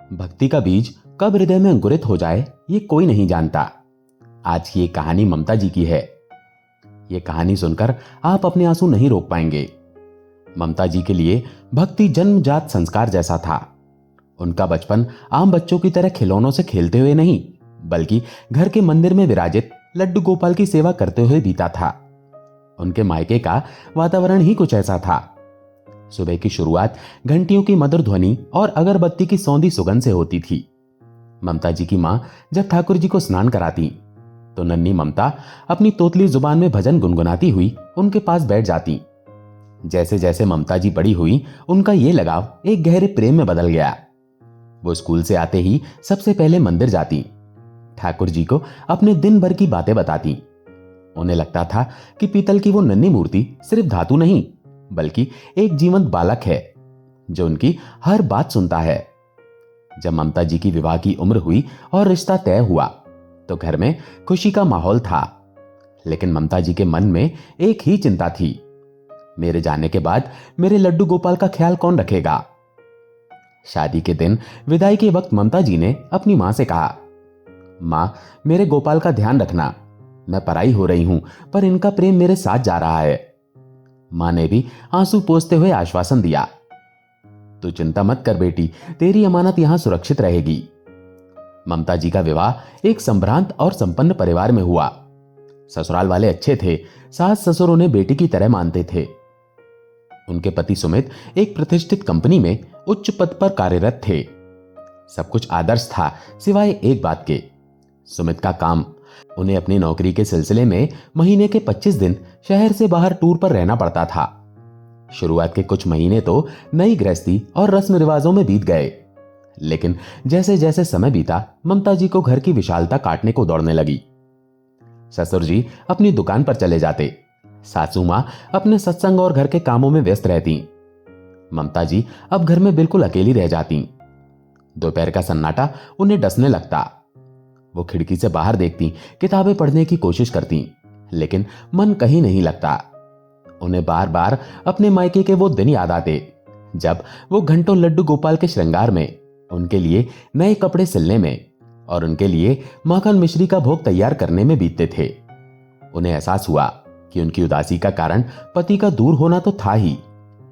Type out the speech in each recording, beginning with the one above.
भक्ति का बीज कब हृदय में अंकुरित हो जाए ये कोई नहीं जानता। आज की ये कहानी ममता जी की है। ये कहानी सुनकर आप अपने आंसू नहीं रोक पाएंगे। ममता जी के लिए भक्ति जन्मजात संस्कार जैसा था। उनका बचपन आम बच्चों की तरह खिलौनों से खेलते हुए नहीं, बल्कि घर के मंदिर में विराजित लड्डू गोपाल की सेवा करते हुए बीता था। उनके मायके का वातावरण ही कुछ ऐसा था। सुबह की शुरुआत घंटियों की मधुर ध्वनि और अगरबत्ती की सौंधी सुगंध से होती थी। ममता जी की मां जब ठाकुर जी को स्नान कराती तो नन्ही ममता अपनी तोतली जुबान में भजन गुनगुनाती हुई उनके पास बैठ जाती। जैसे जैसे ममता जी बड़ी हुई, उनका यह लगाव एक गहरे प्रेम में बदल गया। वो स्कूल से आते ही सबसे पहले मंदिर जाती, ठाकुर जी को अपने दिन भर की बातें बताती। उन्हें लगता था कि पीतल की वो नन्ही मूर्ति सिर्फ धातु नहीं, बल्कि एक जीवंत बालक है जो उनकी हर बात सुनता है। जब ममता जी की विवाह की उम्र हुई और रिश्ता तय हुआ तो घर में खुशी का माहौल था, लेकिन ममता जी के मन में एक ही चिंता थी, मेरे जाने के बाद मेरे लड्डू गोपाल का ख्याल कौन रखेगा। शादी के दिन विदाई के वक्त ममता जी ने अपनी मां से कहा, मां, मेरे गोपाल का ध्यान रखना। मैं पराई हो रही हूं, पर इनका प्रेम मेरे साथ जा रहा है। मां ने भी आंसू पोंछते हुए आश्वासन दिया, तू चिंता मत कर बेटी, तेरी अमानत यहां सुरक्षित रहेगी। ममता जी का विवाह एक संभ्रांत और संपन्न परिवार में हुआ। ससुराल वाले अच्छे थे, सास ससुर उन्हें बेटी की तरह मानते थे। उनके पति सुमित एक प्रतिष्ठित कंपनी में उच्च पद पर कार्यरत थे। सब कुछ आदर्श था सिवाय एक बात के, सुमित का काम। उन्हें अपनी नौकरी के सिलसिले में महीने के 25 दिन शहर से बाहर टूर पर रहना पड़ता था। शुरुआत के कुछ महीने तो नई गृहस्थी और रस्म रिवाजों में बीत गए, लेकिन जैसे जैसे समय बीता ममता जी को घर की विशालता काटने को दौड़ने लगी। ससुर जी अपनी दुकान पर चले जाते, सासू मां अपने सत्संग और घर के कामों में व्यस्त रहती। ममता जी अब घर में बिल्कुल अकेली रह जाती। दोपहर का सन्नाटा उन्हें डसने लगता। वो खिड़की से बाहर देखती, किताबें पढ़ने की कोशिश करती, लेकिन मन कहीं नहीं लगता। उन्हें बार बार अपने मायके के वो दिन याद आते जब वो घंटों लड्डू गोपाल के श्रृंगार में, उनके लिए नए कपड़े सिलने में और उनके लिए माखन मिश्री का भोग तैयार करने में बीतते थे। उन्हें एहसास हुआ कि उनकी उदासी का कारण पति का दूर होना तो था ही,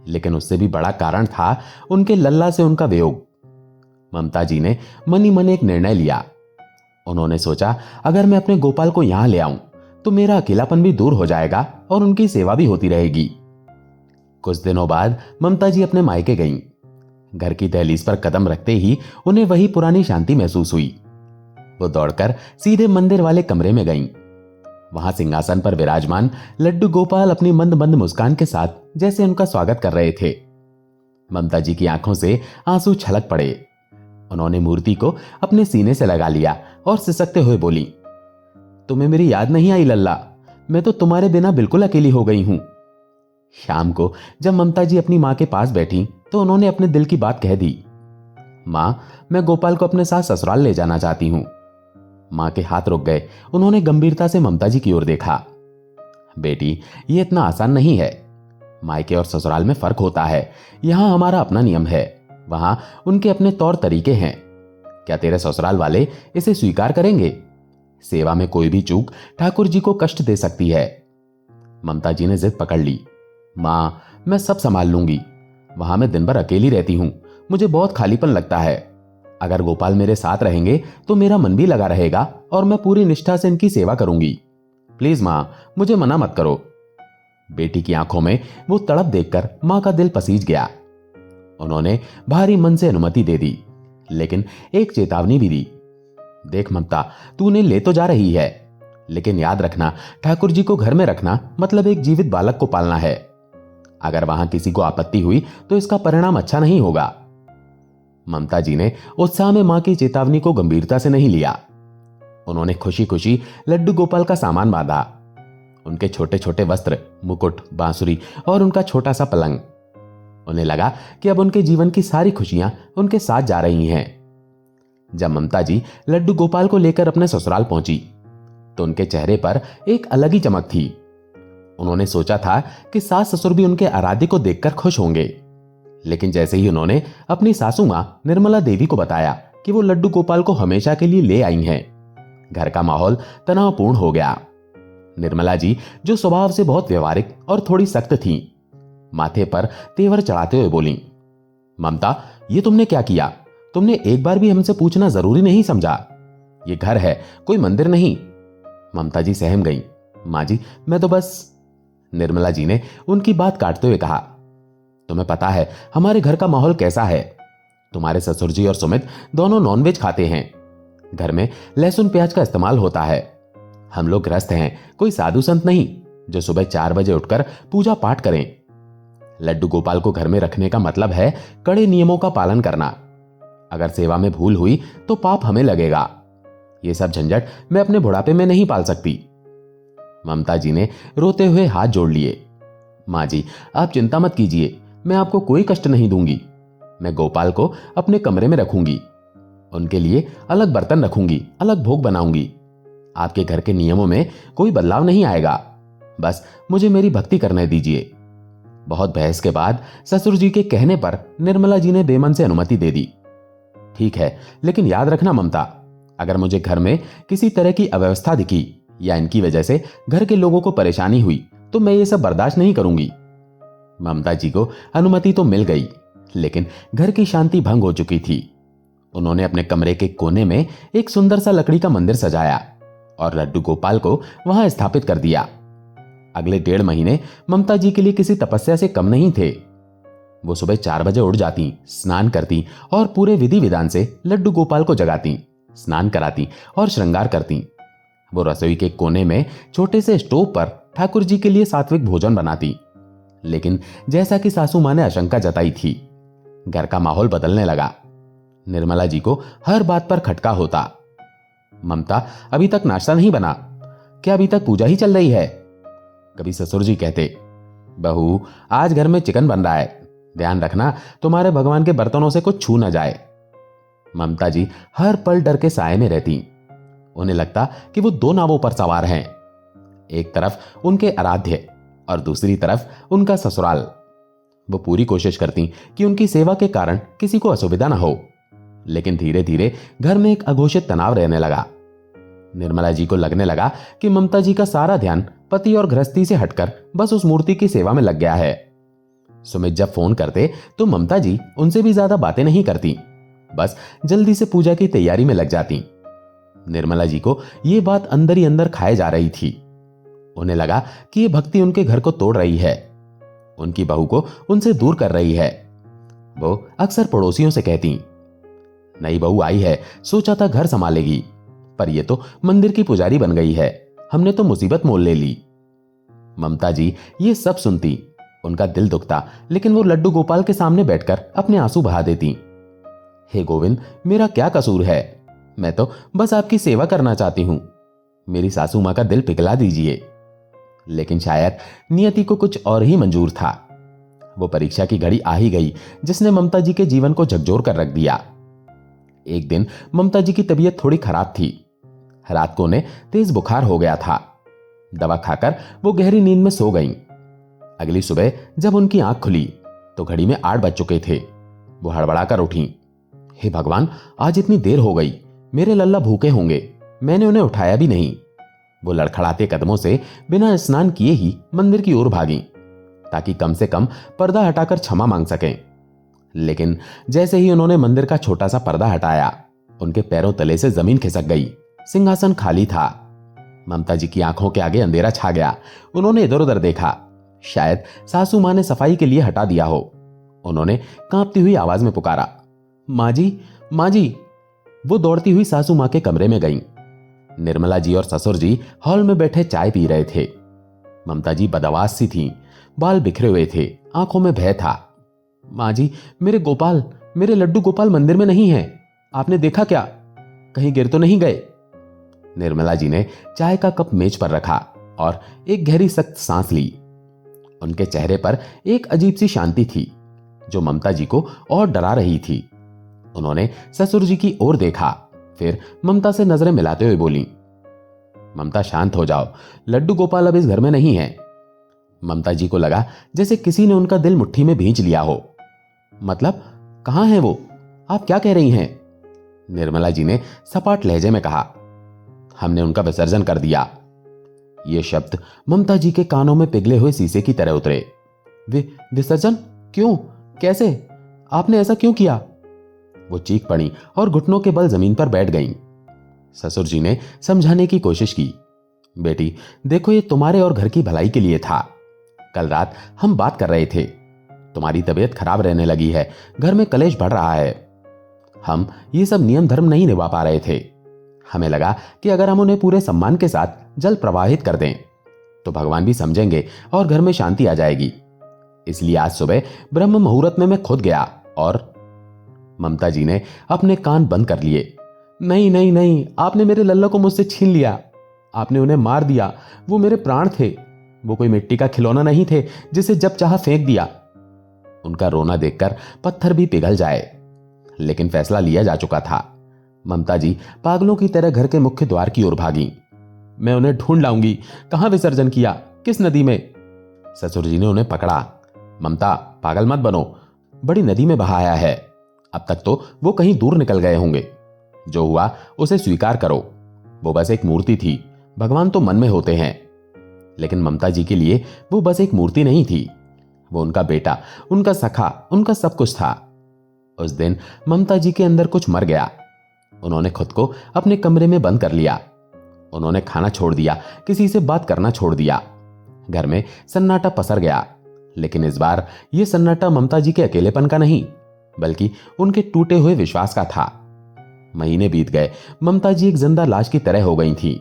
लेकिन उससे भी बड़ा कारण था उनके लल्ला से उनका वियोग। ममता जी ने मन ही मन एक निर्णय लिया। उन्होंने सोचा, अगर मैं अपने गोपाल को यहां ले आऊं तो मेरा अकेलापन भी दूर हो जाएगा और उनकी सेवा भी होती रहेगी। कुछ दिनों बाद ममता जी अपने मायके गईं। घर की दहलीज पर कदम रखते ही उन्हें वही पुरानी शांति महसूस हुई। वो दौड़कर सीधे मंदिर वाले कमरे में गईं। वहां सिंहासन पर विराजमान लड्डू गोपाल अपनी मंद मंद मुस्कान के साथ जैसे उनका स्वागत कर रहे थे। ममता जी की आंखों से आंसू छलक पड़े। उन्होंने मूर्ति को अपने सीने से लगा लिया और सिसकते हुए बोली, तुम्हें मेरी याद नहीं आई लल्ला? मैं तो तुम्हारे बिना बिल्कुल अकेली हो गई हूं। शाम को जब ममता जी अपनी मां के पास बैठी तो उन्होंने अपने दिल की बात कह दी। मां, मैं गोपाल को अपने साथ ससुराल ले जाना चाहती हूं। मां के हाथ रुक गए। उन्होंने गंभीरता से ममता जी की ओर देखा। बेटी, ये इतना आसान नहीं है। मायके और ससुराल में फर्क होता है। यहां हमारा अपना नियम है, वहां उनके अपने तौर तरीके हैं। क्या तेरे ससुराल वाले इसे स्वीकार करेंगे? सेवा में कोई भी चूक ठाकुर जी को कष्ट दे सकती है। ममता जी ने जिद पकड़ ली। मां, मैं सब संभाल लूंगी। वहां मैं दिन भर अकेली रहती हूं, मुझे बहुत खालीपन लगता है। अगर गोपाल मेरे साथ रहेंगे तो मेरा मन भी लगा रहेगा और मैं पूरी निष्ठा से इनकी सेवा करूंगी। प्लीज मां, मुझे मना मत करो। बेटी की आंखों में वो तड़प देखकर मां का दिल पसीज गया। उन्होंने भारी मन से अनुमति दे दी, लेकिन एक चेतावनी भी दी। देख ममता, तू उन्हें ले तो जा रही है, लेकिन याद रखना, ठाकुर जी को घर में रखना मतलब एक जीवित बालक को पालना है। अगर वहां किसी को आपत्ति हुई तो इसका परिणाम अच्छा नहीं होगा। ममता जी ने उत्साह में मां की चेतावनी को गंभीरता से नहीं लिया। उन्होंने खुशी खुशी लड्डू गोपाल का सामान बांधा, उनके छोटे छोटे वस्त्र, मुकुट, बांसुरी और उनका छोटा सा पलंग। उन्हें लगा कि अब उनके जीवन की सारी खुशियां उनके साथ जा रही हैं। जब ममता जी लड्डू गोपाल को लेकर अपने ससुराल पहुंची तो उनके चेहरे पर एक अलग ही चमक थी। उन्होंने सोचा था कि सास ससुर भी उनके आराध्य को देखकर खुश होंगे, लेकिन जैसे ही उन्होंने अपनी सासू मां निर्मला देवी को बताया कि वो लड्डू गोपाल को हमेशा के लिए ले आई हैं। घर का माहौल तनावपूर्ण हो गया। निर्मला जी, जो स्वभाव से बहुत व्यवहारिक और थोड़ी सख्त थीं, माथे पर तेवर चढ़ाते हुए बोली, ममता, ये तुमने क्या किया? तुमने एक बार भी हमसे पूछना जरूरी नहीं समझा? ये घर है, कोई मंदिर नहीं। ममता जी सहम गईं। मां जी, मैं तो बस। निर्मला जी ने उनकी बात काटते हुए कहा, तुम्हें पता है हमारे घर का माहौल कैसा है? तुम्हारे ससुर जी और सुमित दोनों नॉनवेज खाते हैं। घर में लहसुन प्याज का इस्तेमाल होता है। हम लोग गृहस्थ हैं, कोई साधु संत नहीं जो सुबह 4 बजे उठकर पूजा पाठ करें। लड्डू गोपाल को घर में रखने का मतलब है कड़े नियमों का पालन करना। अगर सेवा में भूल हुई तो पाप हमें लगेगा। ये सब झंझट मैं अपने बुढ़ापे में नहीं पाल सकती। ममता जी ने रोते हुए हाथ जोड़ लिए। मां जी, आप चिंता मत कीजिए, मैं आपको कोई कष्ट नहीं दूंगी। मैं गोपाल को अपने कमरे में रखूंगी, उनके लिए अलग बर्तन रखूंगी, अलग भोग बनाऊंगी। आपके घर के नियमों में कोई बदलाव नहीं आएगा। बस मुझे मेरी भक्ति करने दीजिए। बहुत बहस के बाद ससुर जी के कहने पर निर्मला जी ने बेमन से अनुमति दे दी। ठीक है, लेकिन याद रखना ममता, अगर मुझे घर में किसी तरह की अव्यवस्था दिखी या इनकी वजह से घर के लोगों को परेशानी हुई तो मैं ये सब बर्दाश्त नहीं करूंगी। ममता जी को अनुमति तो मिल गई, लेकिन घर की शांति भंग हो चुकी थी। उन्होंने अपने कमरे के कोने में एक सुंदर सा लकड़ी का मंदिर सजाया और लड्डू गोपाल को वहां स्थापित कर दिया। अगले 1.5 महीने ममता जी के लिए किसी तपस्या से कम नहीं थे। वो सुबह 4 बजे उठ जाती, स्नान करती और पूरे विधि विधान से लड्डू गोपाल को जगाती, स्नान कराती और श्रृंगार करती। वो रसोई के कोने में छोटे से स्टोव पर ठाकुर जी के लिए सात्विक भोजन बनाती। लेकिन जैसा कि सासू मां ने आशंका जताई थी, घर का माहौल बदलने लगा। निर्मला जी को हर बात पर खटका होता। ममता, अभी तक नाश्ता नहीं बना क्या? अभी तक पूजा ही चल रही है? कभी ससुर जी कहते, बहू, आज घर में चिकन बन रहा है, ध्यान रखना तुम्हारे भगवान के बर्तनों से कुछ छू ना जाए। ममता जी हर पल डर के साए में रहती। उन्हें लगता कि वो 2 नावों पर सवार हैं, एक तरफ उनके आराध्य और दूसरी तरफ उनका ससुराल। वो पूरी कोशिश करती कि उनकी सेवा के कारण किसी को असुविधा ना हो, लेकिन धीरे धीरे घर में एक अघोषित तनाव रहने लगा। निर्मला जी को लगने लगा कि ममता जी का सारा ध्यान पति और गृहस्थी से हटकर बस उस मूर्ति की सेवा में लग गया है। सुमित जब फोन करते तो ममता जी उनसे भी ज्यादा बातें नहीं करती, बस जल्दी से पूजा की तैयारी में लग जाती। निर्मला जी को यह बात अंदर ही अंदर खाए जा रही थी। उन्हें लगा कि यह भक्ति उनके घर को तोड़ रही है, उनकी बहू को उनसे दूर कर रही है। वो अक्सर पड़ोसियों से कहती, नई बहू आई है, सोचा था घर संभालेगी, पर यह तो मंदिर की पुजारी बन गई है, हमने तो मुसीबत मोल ले ली। ममता जी ये सब सुनती, उनका दिल दुखता, लेकिन वो लड्डू गोपाल के सामने बैठकर अपने आंसू बहा देती। हे गोविंद, मेरा क्या कसूर है? मैं तो बस आपकी सेवा करना चाहती हूं, मेरी सासू मां का दिल पिघला दीजिए। लेकिन शायद नियति को कुछ और ही मंजूर था। वो परीक्षा की घड़ी आ ही गई जिसने ममता जी के जीवन को झकझोर कर रख दिया। एक दिन ममता जी की तबीयत थोड़ी खराब थी। रात को उन्हें तेज बुखार हो गया था। दवा खाकर वो गहरी नींद में सो गईं। अगली सुबह जब उनकी आंख खुली तो घड़ी में 8 बज चुके थे। वो हड़बड़ाकर उठी। हे भगवान, आज इतनी देर हो गई, मेरे लल्ला भूखे होंगे, मैंने उन्हें उठाया भी नहीं। वो लड़खड़ाते कदमों से बिना स्नान किए ही मंदिर की ओर भागी ताकि कम से कम पर्दा हटाकर क्षमा मांग सकें। लेकिन जैसे ही उन्होंने मंदिर का छोटा सा पर्दा हटाया, उनके पैरों तले से जमीन खिसक गई। सिंहासन खाली था। ममता जी की आंखों के आगे अंधेरा छा गया। उन्होंने इधर उधर देखा, शायद सासू मां ने सफाई के लिए हटा दिया हो। उन्होंने कांपती हुई आवाज में पुकारा, मां जी, मां जी। वो दौड़ती हुई सासू मां के कमरे में गईं। निर्मला जी और ससुर जी हॉल में बैठे चाय पी रहे थे। ममता जी बदहवास सी थीं, बाल बिखरे हुए थे, आंखों में भय था। मां जी, मेरे गोपाल, मेरे लड्डू गोपाल मंदिर में नहीं है, आपने देखा क्या? कहीं गिर तो नहीं गए? निर्मला जी ने चाय का कप मेज पर रखा और एक गहरी सख्त सांस ली। उनके चेहरे पर एक अजीब सी शांति थी जो ममता जी को और डरा रही थी। उन्होंने ससुर जी की ओर देखा, फिर ममता से नजरें मिलाते हुए बोली, ममता शांत हो जाओ, लड्डू गोपाल अब इस घर में नहीं है। ममता जी को लगा जैसे किसी ने उनका दिल मुट्ठी में भींच लिया हो। मतलब कहां है वो? आप क्या कह रही हैं? निर्मला जी ने सपाट लहजे में कहा। हमने उनका विसर्जन कर दिया। ये शब्द ममता जी के कानों में पिघले हुए शीशे की तरह उतरे। विसर्जन? क्यों? कैसे? आपने ऐसा क्यों किया? वो चीख पड़ी और घुटनों के बल जमीन पर बैठ गईं। ससुर जी ने समझाने की कोशिश की। बेटी देखो, ये तुम्हारे और घर की भलाई के लिए था। कल रात हम बात कर रहे थे, तुम्हारी तबीयत खराब रहने लगी है, घर में कलेश बढ़ रहा है। हम ये सब नियम धर्म नहीं निभा पा रहे थे। हमें लगा कि अगर हम उन्हें पूरे सम्मान के साथ जल प्रवाहित कर दें तो भगवान भी समझेंगे और घर में शांति आ जाएगी। इसलिए आज सुबह ब्रह्म मुहूर्त में मैं खुद गया और ममता जी ने अपने कान बंद कर लिए। नहीं नहीं नहीं, आपने मेरे लल्ला को मुझसे छीन लिया। आपने उन्हें मार दिया। वो मेरे प्राण थे। वो कोई मिट्टी का खिलौना नहीं थे जिसे जब चाहा फेंक दिया। उनका रोना देखकर पत्थर भी पिघल जाए, लेकिन फैसला लिया जा चुका था। ममता जी पागलों की तरह घर के मुख्य द्वार की ओर भागी। मैं उन्हें ढूंढ लाऊंगी। कहां विसर्जन किया? किस नदी में? ससुर जी ने उन्हें पकड़ा। ममता, पागल मत बनो, बड़ी नदी में बहाया है। अब तक तो वो कहीं दूर निकल गए होंगे। जो हुआ उसे स्वीकार करो। वो बस एक मूर्ति थी। भगवान तो मन में होते हैं। लेकिन ममता जी के लिए वो बस एक मूर्ति नहीं थी। वो उनका बेटा, उनका सखा, उनका सब कुछ था। उस दिन ममता जी के अंदर कुछ मर गया। उन्होंने खुद को अपने कमरे में बंद कर लिया। उन्होंने खाना छोड़ दिया, किसी से बात करना छोड़ दिया। घर में सन्नाटा पसर गया। लेकिन इस बार यह सन्नाटा ममता जी के अकेलेपन का नहीं, बल्कि उनके टूटे हुए विश्वास का था। महीने बीत गए। ममता जी एक जिंदा लाश की तरह हो गई थी।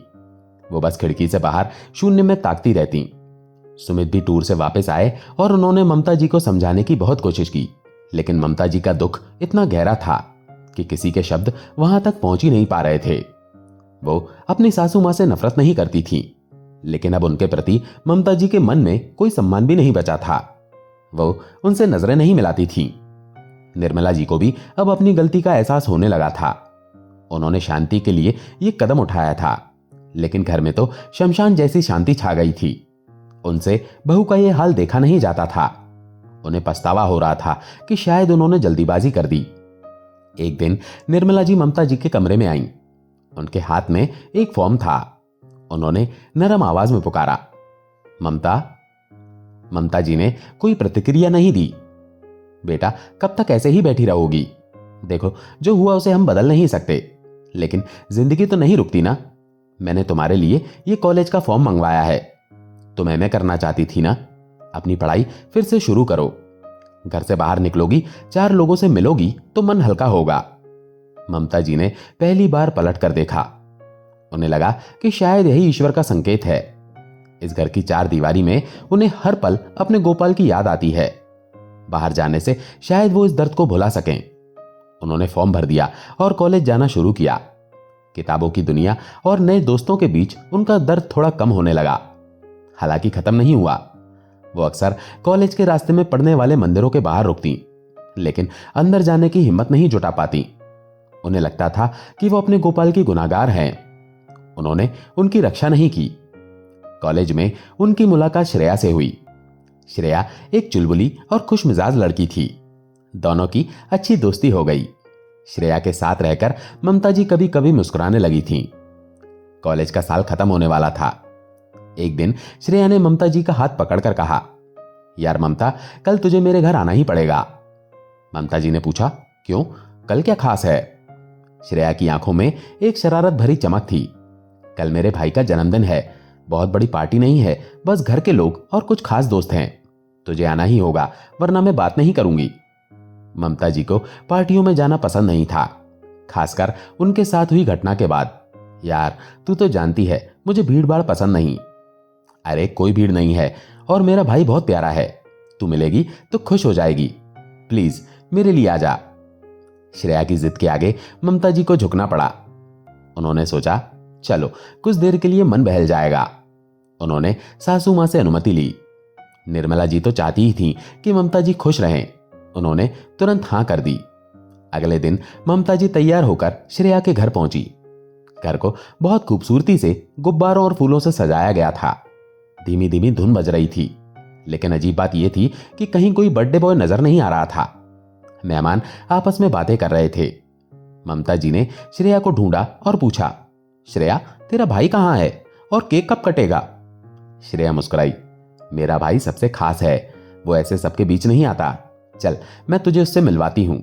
वो बस खिड़की से बाहर शून्य में ताकती रहती। सुमित भी टूर से वापस आए और उन्होंने ममता जी को समझाने की बहुत कोशिश की, लेकिन ममता जी का दुख इतना गहरा था कि किसी के शब्द वहां तक पहुंच ही नहीं पा रहे थे। वो अपनी सासू मां से नफरत नहीं करती थी, लेकिन अब उनके प्रति ममता जी के मन में कोई सम्मान भी नहीं बचा था। वो उनसे नजरें नहीं मिलाती थी। निर्मला जी को भी अब अपनी गलती का एहसास होने लगा था। उन्होंने शांति के लिए यह कदम उठाया था, लेकिन घर में तो शमशान जैसी शांति छा गई थी। उनसे बहू का यह हाल देखा नहीं जाता था। उन्हें पछतावा हो रहा था कि शायद उन्होंने जल्दीबाजी कर दी। एक दिन निर्मला जी ममता जी के कमरे में आईं। उनके हाथ में एक फॉर्म था। उन्होंने नरम आवाज में पुकारा, ममता। ममता जी ने कोई प्रतिक्रिया नहीं दी। बेटा, कब तक ऐसे ही बैठी रहोगी? देखो, जो हुआ उसे हम बदल नहीं सकते, लेकिन जिंदगी तो नहीं रुकती ना। मैंने तुम्हारे लिए ये कॉलेज का फॉर्म मंगवाया है। तुम एमए करना चाहती थी ना? अपनी पढ़ाई फिर से शुरू करो। घर से बाहर निकलोगी, 4 लोगों से मिलोगी तो मन हल्का होगा। ममता जी ने पहली बार पलट कर देखा। उन्हें लगा कि शायद यही ईश्वर का संकेत है। इस घर की 4 दीवारी में उन्हें हर पल अपने गोपाल की याद आती है। बाहर जाने से शायद वो इस दर्द को भुला सकें। उन्होंने फॉर्म भर दिया और कॉलेज जाना शुरू किया। किताबों की दुनिया और नए दोस्तों के बीच उनका दर्द थोड़ा कम होने लगा। हालांकि खत्म नहीं हुआ। वो अक्सर कॉलेज के रास्ते में पड़ने वाले मंदिरों के बाहर रुकती, लेकिन अंदर जाने की हिम्मत नहीं जुटा पाती। उन्हें लगता था कि वो अपने गोपाल की गुनाहगार हैं। उन्होंने उनकी रक्षा नहीं की। कॉलेज में उनकी मुलाकात श्रेया से हुई। श्रेया एक चुलबुली और खुशमिजाज लड़की थी। दोनों की अच्छी दोस्ती हो गई। श्रेया के साथ रहकर ममता जी कभी कभी मुस्कुराने लगी थीं। कॉलेज का साल खत्म होने वाला था। एक दिन श्रेया ने ममता जी का हाथ पकड़कर कहा, यार ममता, कल तुझे मेरे घर आना ही पड़ेगा। ममता जी ने पूछा, क्यों? कल क्या खास है? श्रेया की आंखों में एक शरारत भरी चमक थी। कल मेरे भाई का जन्मदिन है। बहुत बड़ी पार्टी नहीं है, बस घर के लोग और कुछ खास दोस्त हैं। तुझे आना ही होगा, वरना मैं बात नहीं करूंगी। ममता जी को पार्टियों में जाना पसंद नहीं था, खासकर उनके साथ हुई घटना के बाद। यार, तू तो जानती है मुझे भीड़ भाड़ पसंद नहीं। अरे कोई भीड़ नहीं है, और मेरा भाई बहुत प्यारा है। तू मिलेगी तो खुश हो जाएगी। प्लीज मेरे लिए आ जा। श्रेया की जिद के आगे ममता जी को झुकना पड़ा। उन्होंने सोचा, चलो कुछ देर के लिए मन बहल जाएगा। उन्होंने सासू मां से अनुमति ली। निर्मला जी तो चाहती ही थी कि ममता जी खुश रहें। उन्होंने तुरंत हां कर दी। अगले दिन ममता जी तैयार होकर श्रेया के घर पहुंची। घर को बहुत खूबसूरती से गुब्बारों और फूलों से सजाया गया था। धीमी धीमी धुन बज रही थी, लेकिन अजीब बात यह थी कि कहीं कोई बर्थडे बॉय नजर नहीं आ रहा था। मेहमान आपस में बातें कर रहे थे। ममता जी ने श्रेया को ढूंढा और पूछा, श्रेया, तेरा भाई कहाँ है और केक कब कटेगा? श्रेया मुस्कुराई, मेरा भाई सबसे खास है, वो ऐसे सबके बीच नहीं आता। चल, मैं तुझे उससे मिलवाती हूं।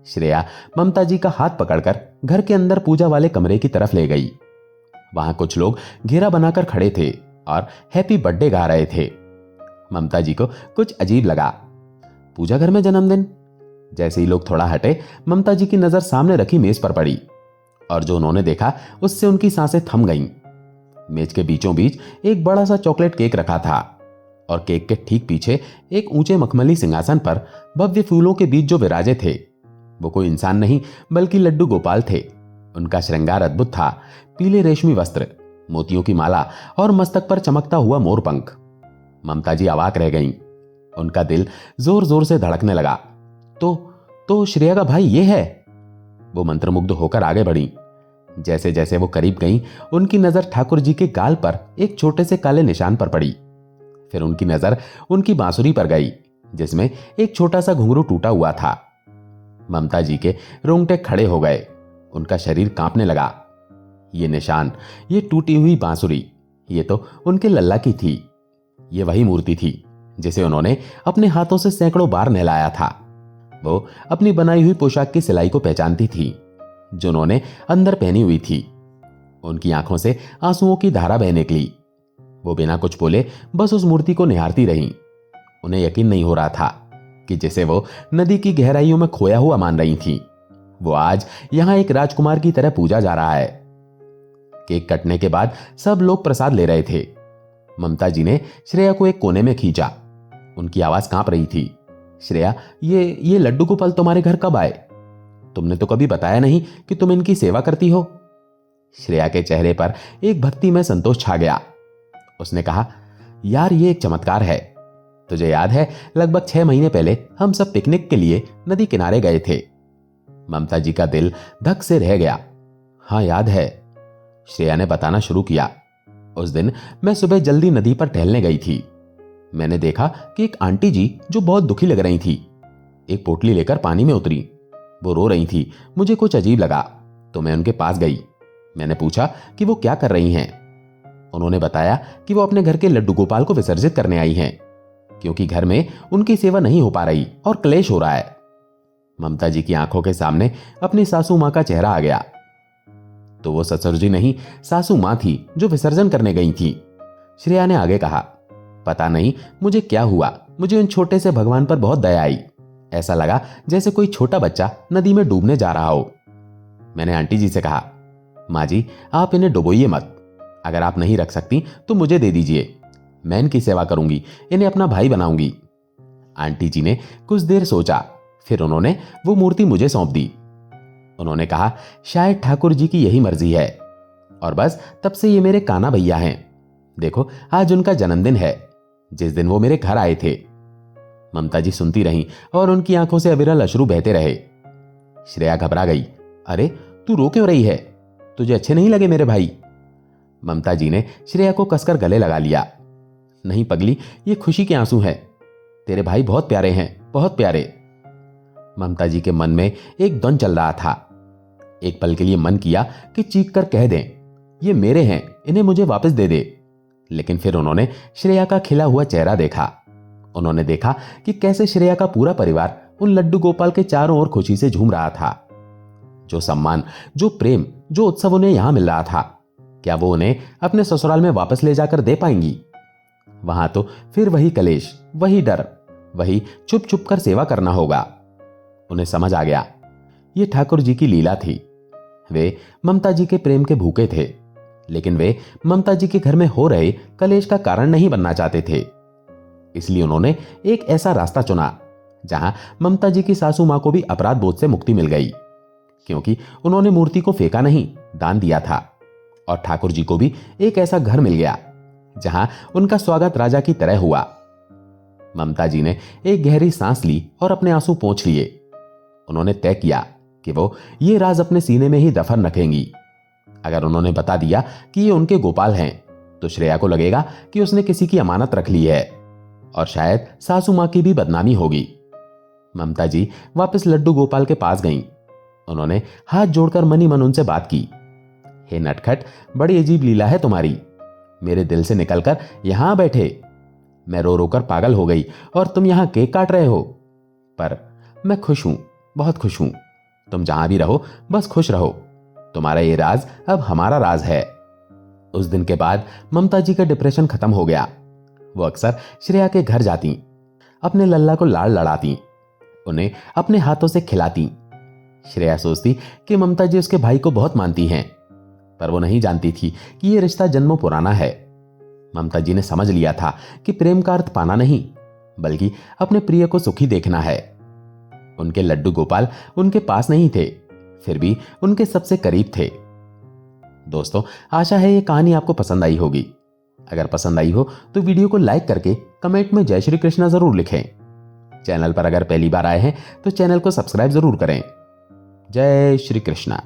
श्रेया ममता जी का हाथ पकड़कर घर के अंदर पूजा वाले कमरे की तरफ ले गई। वहां कुछ लोग घेरा बनाकर खड़े थे और हैप्पी बर्थडे गा रहे थे। ममता जी को कुछ अजीब लगा। पूजा घर में जन्मदिन? जैसे ही लोग थोड़ा हटे, ममता जी की नजर सामने रखी मेज पर पड़ी और जो उन्होंने देखा उससे उनकी सांसें थम गईं। मेज के बीचों बीच एक बड़ा सा चॉकलेट केक रखा था और केक के ठीक पीछे एक ऊंचे मखमली सिंहासन पर भव्य फूलों के बीच जो विराजे थे वो कोई इंसान नहीं बल्कि लड्डू गोपाल थे। उनका श्रृंगार अद्भुत था। पीले रेशमी वस्त्र, मोतियों की माला और मस्तक पर चमकता हुआ मोरपंख। ममता जी अवाक रह गईं। उनका दिल जोर जोर से धड़कने लगा। तो श्रेया का भाई ये है? वो मंत्रमुग्ध होकर आगे बढ़ी। जैसे जैसे वो करीब गईं, उनकी नजर ठाकुर जी के गाल पर एक छोटे से काले निशान पर पड़ी। फिर उनकी नजर उनकी बांसुरी पर गई जिसमें एक छोटा सा घुंघरू टूटा हुआ था। ममता जी के रोंगटे खड़े हो गए। उनका शरीर कांपने लगा। ये निशान, ये टूटी हुई बांसुरी, ये तो उनके लल्ला की थी। ये वही मूर्ति थी जिसे उन्होंने अपने हाथों से सैकड़ों बार नहलाया था। वो अपनी बनाई हुई पोशाक की सिलाई को पहचानती थी जो उन्होंने अंदर पहनी हुई थी। उनकी आंखों से आंसुओं की धारा बह निकली। वो बिना कुछ बोले बस उस मूर्ति को निहारती रहीं। उन्हें यकीन नहीं हो रहा था कि जिसे वो नदी की गहराइयों में खोया हुआ मान रही थीं, वो आज यहां एक राजकुमार की तरह पूजा जा रहा है। केक कटने के बाद सब लोग प्रसाद ले रहे थे। ममता जी ने श्रेया को एक कोने में खींचा। उनकी आवाज कांप रही थी। श्रेया, ये लड्डू गोपाल तुम्हारे घर कब आए? तुमने तो कभी बताया नहीं कि तुम इनकी सेवा करती हो। श्रेया के चेहरे पर एक भक्ति में संतोष छा गया। उसने कहा, यार, ये एक चमत्कार है। तुझे याद है, लगभग 6 महीने पहले हम सब पिकनिक के लिए नदी किनारे गए थे। ममता जी का दिल धक से रह गया। हाँ, याद है। श्रेया ने बताना शुरू किया। उस दिन मैं सुबह जल्दी नदी पर टहलने गई थी। मैंने देखा कि एक आंटी जी जो बहुत दुखी लग रही थी, एक पोटली लेकर पानी में उतरी। वो रो रही थी। मुझे कुछ अजीब लगा तो मैं उनके पास गई। मैंने पूछा कि वो क्या कर रही हैं। उन्होंने बताया कि वो अपने घर के लड्डू गोपाल को विसर्जित करने आई हैं क्योंकि घर में उनकी सेवा नहीं हो पा रही और क्लेश हो रहा है। ममता जी की आंखों के सामने अपनी सासू मां का चेहरा आ गया। तो वो ससुर जी नहीं, सासू मां थी जो विसर्जन करने गई थी। श्रेया ने आगे कहा, पता नहीं मुझे क्या हुआ, मुझे उन छोटे से भगवान पर बहुत दया आई। ऐसा लगा जैसे कोई छोटा बच्चा नदी में डूबने जा रहा हो। मैंने आंटी जी से कहा, माँ जी, आप इन्हें डुबोइए मत। अगर आप नहीं रख सकती तो मुझे दे दीजिए, मैं इनकी सेवा करूंगी, इन्हें अपना भाई बनाऊंगी। आंटी जी ने कुछ देर सोचा, फिर उन्होंने वो मूर्ति मुझे सौंप दी। उन्होंने कहा, शायद ठाकुर जी की यही मर्जी है। और बस तब से ये मेरे काना भैया हैं। देखो, आज उनका जन्मदिन है, जिस दिन वो मेरे घर आए थे। ममता जी सुनती रहीं और उनकी आंखों से अविरल अश्रु बहते रहे। श्रेया घबरा गई। अरे, तू रो क्यों रही है? तुझे अच्छे नहीं लगे मेरे भाई? ममता जी ने श्रेया को कसकर गले लगा लिया। नहीं पगली, ये खुशी के आंसू हैं। तेरे भाई बहुत प्यारे हैं, बहुत प्यारे। ममता जी के मन में एक द्वंद चल रहा था। एक पल के लिए मन किया कि चीख कर कह दें, ये मेरे हैं, इन्हें मुझे वापस दे दे। लेकिन फिर उन्होंने श्रेया का खिला हुआ चेहरा देखा। उन्होंने देखा कि कैसे श्रेया का पूरा परिवार उन लड्डू गोपाल के चारों ओर खुशी से झूम रहा था। जो सम्मान, जो प्रेम, जो उत्सव उन्हें यहां मिल रहा था, क्या वो उन्हें अपने ससुराल में वापस ले जाकर दे पाएंगी? वहां तो फिर वही कलेश, वही डर, वही छुप छुप कर सेवा करना होगा। उन्हें समझ आ गया, ये ठाकुर जी की लीला थी। वे ममता जी के प्रेम के भूखे थे, लेकिन वे ममता जी के घर में हो रहे कलेश का कारण नहीं बनना चाहते थे। इसलिए उन्होंने एक ऐसा रास्ता चुना जहां ममता जी की सासू मां को भी अपराध बोध से मुक्ति मिल गई, क्योंकि उन्होंने मूर्ति को फेंका नहीं, दान दिया था। और ठाकुर जी को भी एक ऐसा घर मिल गया जहां उनका स्वागत राजा की तरह हुआ। ममता जी ने एक गहरी सांस ली और अपने आंसू पोंछ लिए। उन्होंने तय किया कि वो ये राज अपने सीने में ही दफन रखेंगी। अगर उन्होंने बता दिया कि ये उनके गोपाल हैं, तो श्रेया को लगेगा कि उसने किसी की अमानत रख ली है और शायद सासू मां की भी बदनामी होगी। ममता जी वापस लड्डू गोपाल के पास गईं। उन्होंने हाथ जोड़कर मनी मन उनसे बात की। हे नटखट, बड़ी अजीब लीला है तुम्हारी। मेरे दिल से निकलकर यहां बैठे। मैं रो रो कर पागल हो गई और तुम यहां केक काट रहे हो। पर मैं खुश हूं, बहुत खुश हूं। तुम जहां भी रहो बस खुश रहो। तुम्हारा ये राज अब हमारा राज है। उस दिन के बाद ममता जी का डिप्रेशन खत्म हो गया। वो अक्सर श्रेया के घर जाती, अपने लल्ला को लाड़ लड़ाती, उन्हें अपने हाथों से खिलाती। श्रेया सोचती कि ममता जी उसके भाई को बहुत मानती हैं, पर वो नहीं जानती थी कि ये रिश्ता जन्मों पुराना है। ममता जी ने समझ लिया था कि प्रेम का अर्थ पाना नहीं, बल्कि अपने प्रिय को सुखी देखना है। उनके लड्डू गोपाल उनके पास नहीं थे, फिर भी उनके सबसे करीब थे। दोस्तों, आशा है ये कहानी आपको पसंद आई होगी। अगर पसंद आई हो तो वीडियो को लाइक करके कमेंट में जय श्री कृष्णा जरूर लिखें। चैनल पर अगर पहली बार आए हैं तो चैनल को सब्सक्राइब जरूर करें। जय श्री कृष्णा।